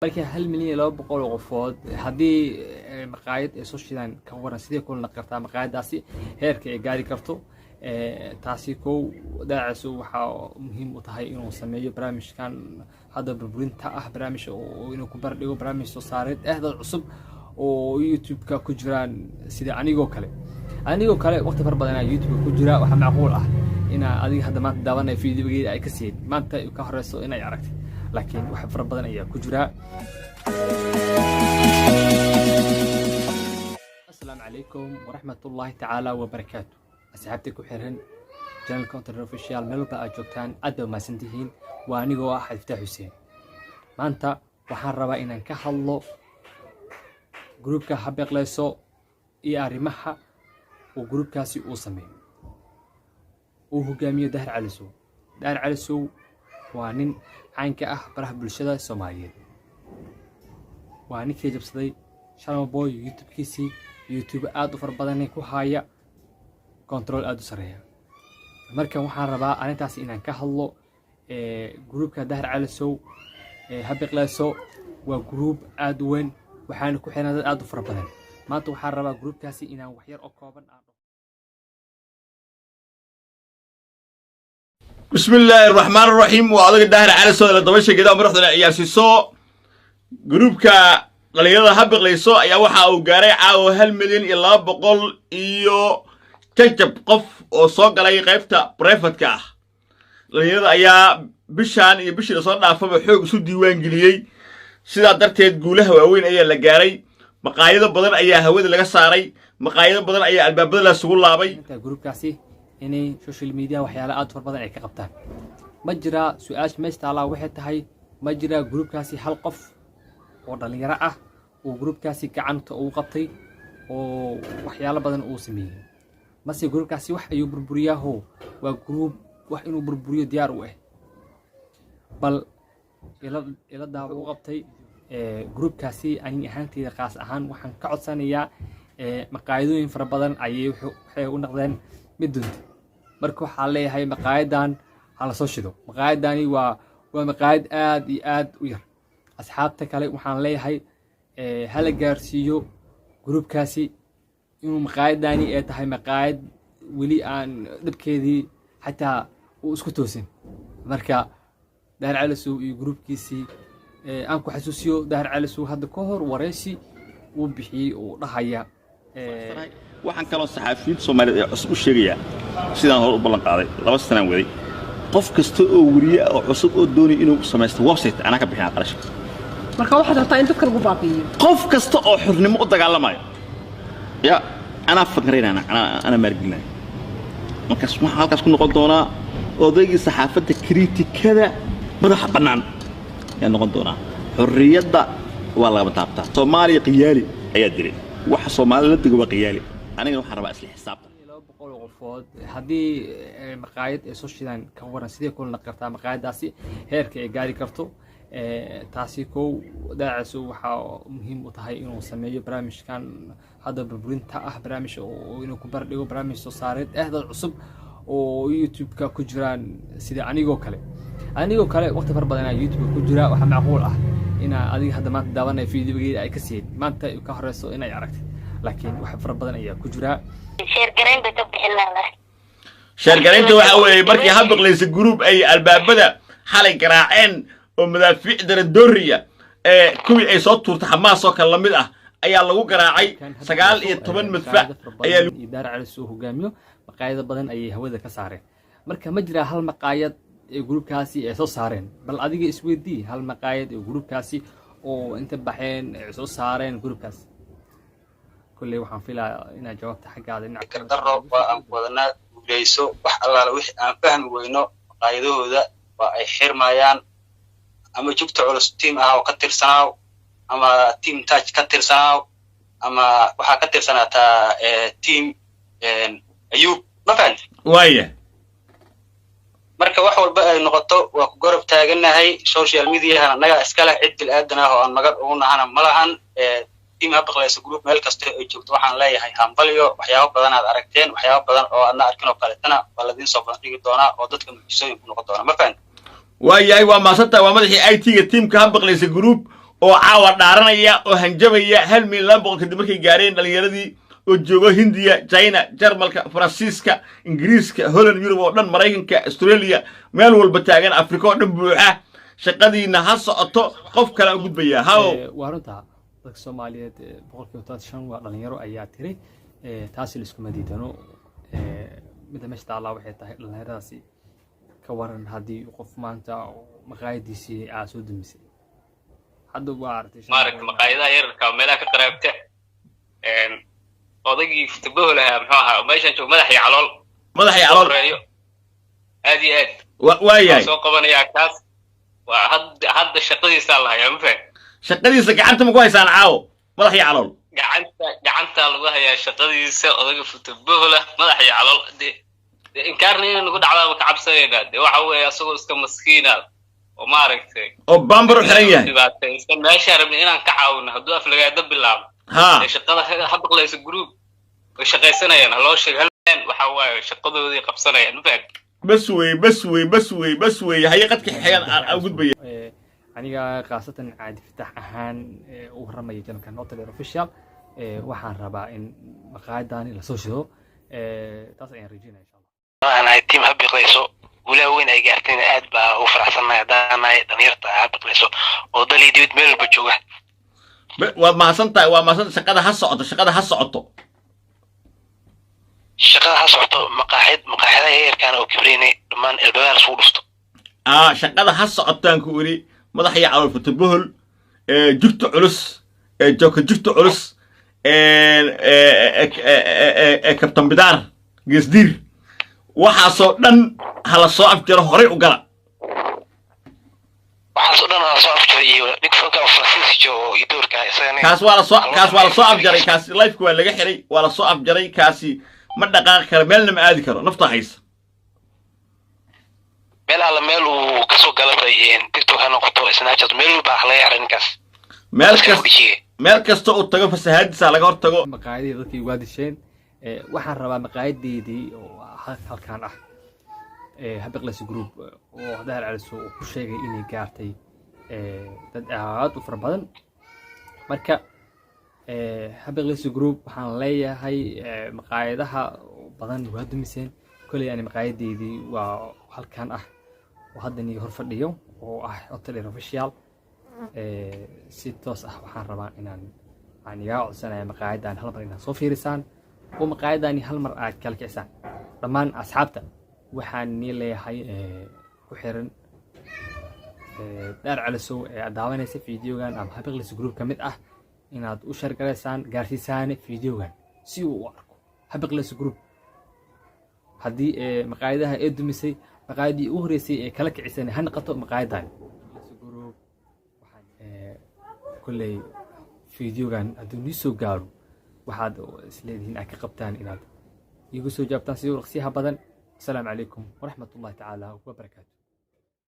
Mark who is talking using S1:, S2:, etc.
S1: markii 1 milyan iyo 200 qofood haddii maqaayad ay soo shidaan ka waran sidee ku noqon kartaa maqaayadaasi heerka ay gaari karto taasi kow daacisu waxa muhiim u tahay inuu sameeyo barnaamijkan hadda burburinta ah barnaamij oo inuu ku bardhigo barnaamij soo saareed dad cusub oo YouTube-ka ku jiraan sida anigoo kale waqti far badan aan YouTube ku jira waxa macquul ah in adiga hadda maanta daawanay fiidiyogeeda ay ka siiyeen maanta ka horeyso inay aragtay laakiin waxa far badan ayaa ku jira السلام عليكم ورحمة الله تعالى وبركاته أصحابتي كحرن جانل كونتر اوفيشال ملبا أجوكتان أدو ما سنتهين وانيغو أحد فتح حسين ما أنت وحان ربا إنان كحلو جروب كحبيق ليسو إياري محا وجروب كاسي أوسمين وهو جامية دهر علسو وانين عينك بره بالشدة الصوماليين واني كي جبصدي شالما بوي يوتيوب كيسي يوتيوب آدو فرباداني كو هايا كنترول آدو سريا مركا وحان ربا أنتاسي إنان كهالو جروب كدهر علسو هبق لاسو وجروب آدوين وحان كو حينا آدو فربادان ما تو وحان ربا جروب كاسي إنان وحير أقوابان
S2: بسم الله الرحمن الرحيم وعلى الدهر على سؤال الضبشة كده مرحنا يا سيسو جروبك dhalinyarada habaqlayso ayaa waxa uu gaaray caawa 1 milyan iyo 200 iyo jajab qof oo soo galay qaybta private-ka ah dhalinyarada ayaa bishaan iyo bishii soo dhaafaba xoog isu diiwaan geliyay sida darteed guulaha waaweyn ayaa la gaaray maqaayado badan ayaa hawada laga saaray maqaayado badan ayaa albaabada la sugu laabay
S1: inta groupkaasi inay social media waxyaalo aad far badan ay ka qabtaan ma jira su'aash meesha waxay tahay ma jira groupkaasi hal qof oo dhalinyaro ah oo groupkaasi gacanta uu qabtay oo waxyaalo badan uu sameeyay mase groupkaasi wax ayuu burburiyaa waa group wax inuu burburiyo diyaar u ah bal ila daa uu qabtay groupkaasi ani ahaanteeda qaas ahaan waxaan ka codsanayaa maqaayadooyin fara badan ayay waxay u noqdeen mid dunta marka waxa leeyahay maqaayadan hala soo shido maqaayadani waa maqaayad aad iyo aad u yar asxaabta kale waxaan leeyahay hala gaarsiiyo groupkaasi inuu maqaayadani ay tahay maqaayad weli aan dhabkeedii xataa uu isku toosin marka dahar calisow iyo groupkiisii aan ku xasuusiyo dahar calisow hadda ka hor wareysi uu bixiyay oo dhahaya
S2: waxaan kaloo saxaafiyiinta Soomaaliyeed ee cusub u sheegaya sidaan hor u ballan qaaday 2 sano waday qof kasta oo wariye oo cusub oo doonay inuu sameeyo website ana ka bixin qarashka
S3: marka waxaad rabtaa in dadka lagu baabi'iyo
S2: qof kasta oo xurnimo u dagaalamayo ya ana fakrayna ana margilay markaas waxa halkaas ku noqon doona odaygii saxaafadda kritikada madaxa banaan yaa noqon doona xurriyadda waa laga taabtaa Soomaaliya qiyaali ayaa diray waxa Soomaaliya diga waa qiyaali aniga waxaan rabaa isla xisaabta
S1: 200 qofood haddii maqaayad ay soo shidaan ka waran sidee ku noqon kartaa maqaayadaasi heerka ay gaari karto taasi kow daacisu waxa muhiim u tahay inuu sameeyo barnaamijkan hadda burburinta ah barnaamij oo inuu ku bardhigo barnaamij soo saareed dad cusub oo YouTube-ka ku jiraan sida anigoo kale waqti far badan aan YouTube ku jira waxa macquul ah in adiga hadda maanta daawanay fiidiyogeeda ay ka siiyeen maanta ka horeyso inay aragtay laakiin waxa far badan ayaa ku jira
S2: share gareynta waxa weeye markii habaqlaysa group ay albaabada xalay garaaceen oo madaafiic daradooriya kuwii ay soo tuurtay Xamaas oo kala mid ah ayaa lagu garaacay 19 madfac ayaa
S1: idaara calisow hogaamiyo maqaayado badan ayay hawada ka saareen marka ma jira hal maqaayad ee groupkaasi ay soo saareen bal adiga isweydii hal maqaayad ee groupkaasi oo inta baxeen ay soo saareen groupkaasi kulli waxaan filayaa in jawaabta xaggaada dhinac
S4: ka daro waa aan wadana guuleyso wax allaala wixii aan fahmi weyno maqaayadahooda waa ay xirmayaan ama jugta culus team ah oo ka tirsanaaw ama team touch ka tirsanaaw ama waxa ka tirsanaata team ayub ma fahmi
S2: waaya
S4: marka wax walba ay noqoto waa ku garab taaganahay social media anaga iska leh cid bil aadan ah oo aan magar ugu nahana malahan team habaqlaysa group meel kasta ay joogto waxaan leeyahay hambalyo waxyaabo badan aad aragteen waxyaabo badan oo aad arkin oo kale tana waa la idin soo bandhigi doonaa oo dadka muujisooyin ku noqon doona ma fahmi
S2: waayahay waa maasanta waa madaxii IT-ga teamka habaqlaysa group oo caawa dhaaranaya oo hanjabaya 1,200,000 kadib markay gaareen dhalinyaradii oo joogo Hindiya, China, Jarmalka, Faransiiska, Ingiriiska, Holland, Yurub oo dhan, Maraykanka, Australia, meel walba taagan, Afrika oo dhan buuxa. shaqadiina ha socoto, qof kale u gudbaya. Haw
S1: waa runta dadka Soomaaliyeed boqolkiiba 35 waa dhalinyaro ayaa tiri taasi la isku madiidano midda meesha taala waxay tahay dhalinyaradaasi ka waran haddii qof maanta maqaayadiisii aa soo dumisay hadda waa artay
S4: maqaayadaha yararka meelaha ka qaraabta odagii futboolaha muxuu ahaa meeshan joog madaxii calool aad iyo aad
S2: waayahay
S4: soo qabanaya kaas waa hadda shaqadiisa la hayaa ma fahad
S2: shaqadiisa gacanta ma ku haysaan caawo madaxii calool
S4: gacanta lagu hayaa shaqadiisa odaga futboola madaxii calool inkaarna inuu nagu dhacdaa ka cabsanayna waxa weeye asagoo iska maskiina oo maaragtay
S2: oo bambar u xiran yahay
S4: dhibaataysan meesha rabnay inaan ka caawino hadduu aflagaada bilaabo shaqada ha baqlayso group way shaqaysanayaan haloo sheeg halmeen waxa waaye shaqadoodii qabsanayaan ma fahad بس وي هي قد كحيان أقول بيا
S1: aniga qaasatan caadi fitax ahaan u ramay janka notel official waxaan rabaa in maqaayadani la soo shido taas ayaan rajeenaa insha Allah
S5: ana team habiqayso walaal weyn ay gaarteen aad baa u faraxsanahay daanay dhalinyarta habiqayso oo daliidid meel ba jooga
S2: waa ma san shaqada ha socoto shaqada ha socoto
S5: maqaaxida heerkan oo kibreenay dhamaan ilbaar soo dhusto
S2: shaqada ha socotaan ku wari madaxii calool futbool jugta culus jooka jugta culus kabtan bidaar geesdiir waxaasoo dhan hala soo afjaro horay u gala
S5: waxaasoo dhan hala soo afjaro iyo dhigfanka Faransiiska oo idoorka isagana
S2: kaas waa la soo afjaray kaas live waa laga xiray waa la soo afjaray kaasi ma dhaqaaqi karo meelna ma aadi karo nafta haysa
S5: meel uu ka soo galabay TikTok ha noqoto Snapchat meel baa la yarinkaas meel kasta oo tago fasahaadisa laga hortago
S1: maqaayadii dadkii waadisheen waxaan rabaa maqaayadeedii oo halkaan ah habiqlays group oo hadal celiso ku sheegay inay gaartay dad aad u fara badan marka habiqlays group waxaan leeyahay maqaayadaha badan waa dumiseen kulay aan maqaayadeedii waa halkaan ah وهذا نيجي هرف اليوم وأحط official ستوس waxaan rabaa inaan aan yaa codsanaya maqaayadan hal mar inaan soo fiirisaan oo maqaayadani hal mar aad kala kicisaan dhamaan asxaabta waxaan leeyahay ku xiran daar calasow daawanaysa fiidiyogan ama habiqlays group kamid ah inaad u share gareysaan gaarsiisaan fiidiyogan si uu u arko habiqlays group haddii maqaayadaha ay dumisay maqaayadii ugu horeysay ee kala kicisay han qato maqaayadan group waxaan kulay fiidiyogan hadduu nii soo gaaro waxaad isleedihiin aad ka qabtaan inaad igu soo jaabtaan si waqtiyaha badan. Assalaamu calaykum waraxmatullaahi tacaala wabarakaatu.